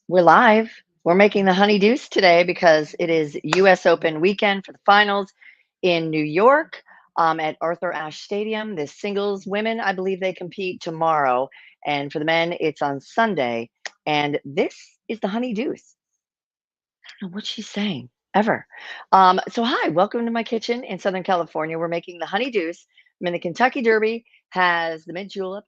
We're live. We're making the Honey Deuce today because it is US Open weekend for the finals in New York at Arthur Ashe Stadium. The singles women, I believe they compete tomorrow. And for the men, it's on Sunday. And this is the Honey Deuce. I don't know what she's saying ever. So, hi, welcome to my kitchen in Southern California. We're making the Honey Deuce. I mean, the Kentucky Derby has the mint julep.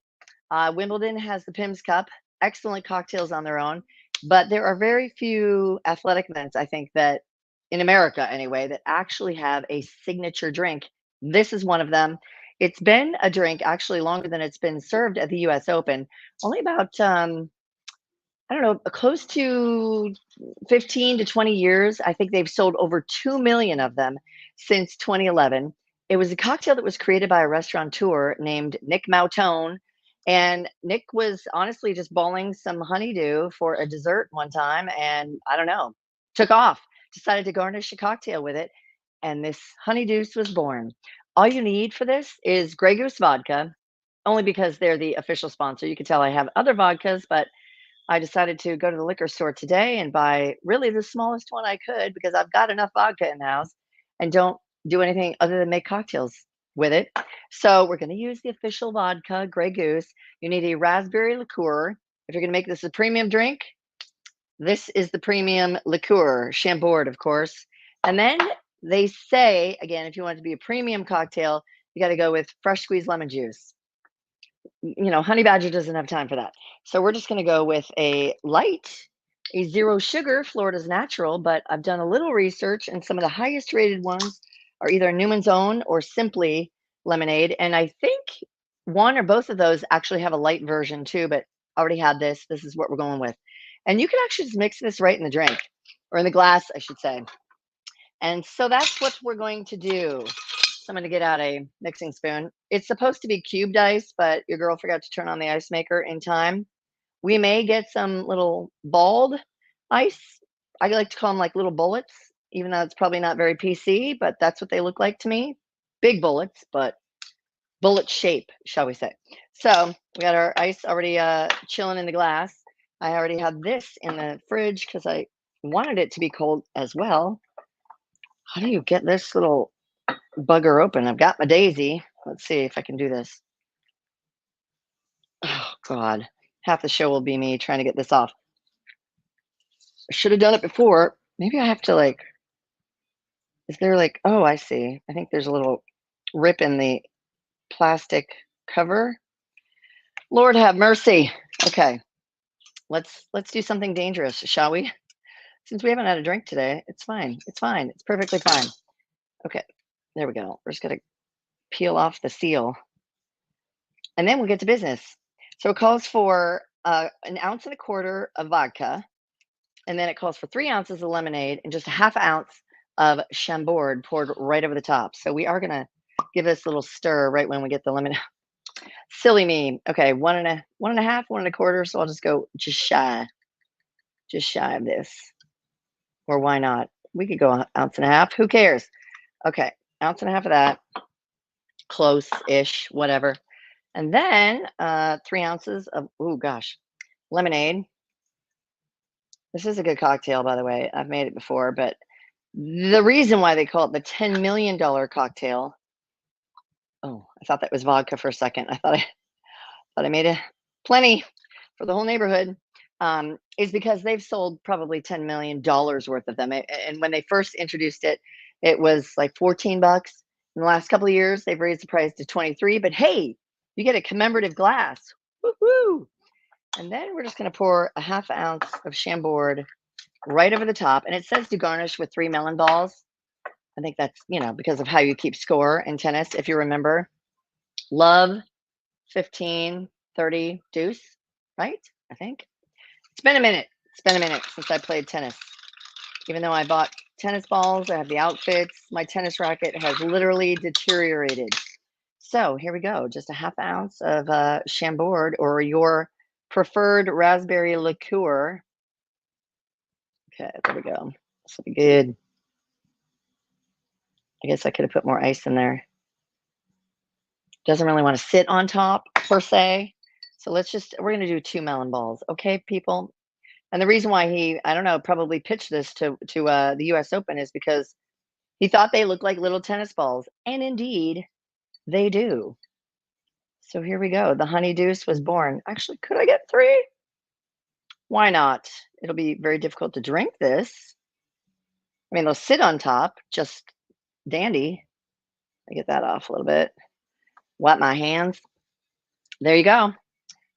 Wimbledon has the Pimm's Cup, excellent cocktails on their own, but there are very few athletic events, I think, that in America anyway, that actually have a signature drink. This is one of them. It's been a drink actually longer than it's been served at the US Open, only about, I don't know, close to 15 to 20 years. I think they've sold over 2 million of them since 2011. It was a cocktail that was created by a restaurateur named Nick Mautone. And Nick was honestly just bowling some honeydew for a dessert one time. And I don't know, took off, decided to garnish a cocktail with it. And this honey deuce was born. All you need for this is Grey Goose vodka, only because they're the official sponsor. You can tell I have other vodkas, but I decided to go to the liquor store today and buy really the smallest one I could because I've got enough vodka in the house and don't do anything other than make cocktails with it. So we're going to use the official vodka, Grey Goose. You need a raspberry liqueur. If you're going to make this a premium drink, this is the premium liqueur, Chambord, of course. And then they say, again, if you want it to be a premium cocktail, you got to go with fresh squeezed lemon juice. Honey Badger doesn't have time for that. So we're just going to go with a zero sugar, Florida's natural, but I've done a little research and some of the highest rated ones are either Newman's Own or Simply Lemonade. And I think one or both of those actually have a light version too, but I already had this. This is what we're going with. And you can actually just mix this right in the drink or in the glass, I should say. And so that's what we're going to do. So I'm going to get out a mixing spoon. It's supposed to be cubed ice, but your girl forgot to turn on the ice maker in time. We may get some little balled ice. I like to call them like little bullets, even though it's probably not very PC, but that's what they look like to me. Big bullets, but bullet shape, shall we say. So we got our ice already chilling in the glass. I already had this in the fridge because I wanted it to be cold as well. How do you get this little bugger open? I've got my daisy. Let's see if I can do this. Oh, God. Half the show will be me trying to get this off. I should have done it before. Maybe I have to is there oh, I see. I think there's a little rip in the plastic cover. Lord have mercy. Okay. Let's do something dangerous, shall we? Since we haven't had a drink today, it's fine. It's fine. It's perfectly fine. Okay. There we go. We're just going to peel off the seal. And then we'll get to business. So it calls for an ounce and a quarter of vodka. And then it calls for 3 ounces of lemonade and just a half ounce of Chambord poured right over the top. So we are going to give this a little stir right when we get the lemon. Silly me. Okay, one and a half, 1 1/4. So I'll just go just shy of this. Or why not? We could go an ounce and a half. Who cares? Okay, ounce and a half of that. Close-ish, whatever. And then 3 ounces of, oh gosh, lemonade. This is a good cocktail, by the way. I've made it before, but the reason why they call it the $10 million cocktail. Oh, I thought that was vodka for a second. I thought I made a plenty for the whole neighborhood. Is because they've sold probably $10 million worth of them. And when they first introduced it, it was like $14. In the last couple of years, they've raised the price to 23. But hey, you get a commemorative glass. Woo-hoo! And then we're just going to pour a half ounce of Chambord right over the top. And it says to garnish with 3 melon balls. I think that's, because of how you keep score in tennis, if you remember. Love, 15, 30, deuce, right? I think. It's been a minute. It's been a minute since I played tennis. Even though I bought tennis balls, I have the outfits, my tennis racket has literally deteriorated. So here we go. Just a half ounce of Chambord or your preferred raspberry liqueur. Okay, there we go. This will be good. I guess I could have put more ice in there. Doesn't really want to sit on top per se. So we're going to do 2 melon balls. Okay, people? And the reason why he, I don't know, probably pitched this to the US Open is because he thought they looked like little tennis balls, and indeed they do. So here we go. The Honey Deuce was born. Actually, could I get 3? Why not? It'll be very difficult to drink this. I mean, they'll sit on top, just dandy. I get that off a little bit. Wipe my hands. There you go.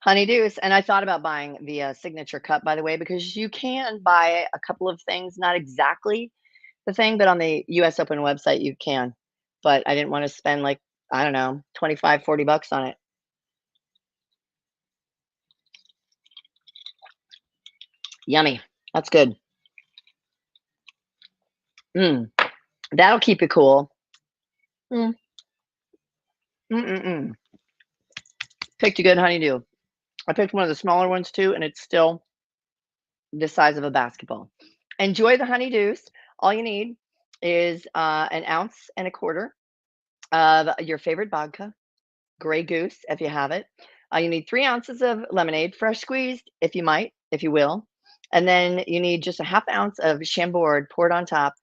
Honey Deuce. And I thought about buying the signature cup, by the way, because you can buy a couple of things, not exactly the thing, but on the US Open website, you can. But I didn't want to spend like, I don't know, 25, 40 bucks on it. Yummy. That's good. Mm, that'll keep it cool. Mm, mm. Picked a good honeydew. I picked one of the smaller ones too, and it's still the size of a basketball. Enjoy the honeydews. All you need is an ounce and a quarter of your favorite vodka, Grey Goose, if you have it. You need 3 ounces of lemonade, fresh squeezed, if you will. And then you need just a half ounce of Chambord poured on top,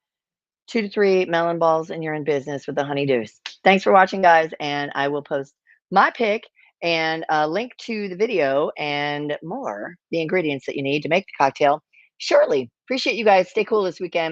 2 to 3 melon balls, and you're in business with the Honey Deuce. Thanks for watching, guys, and I will post my pick and a link to the video and more, the ingredients that you need to make the cocktail shortly. Appreciate you guys. Stay cool this weekend.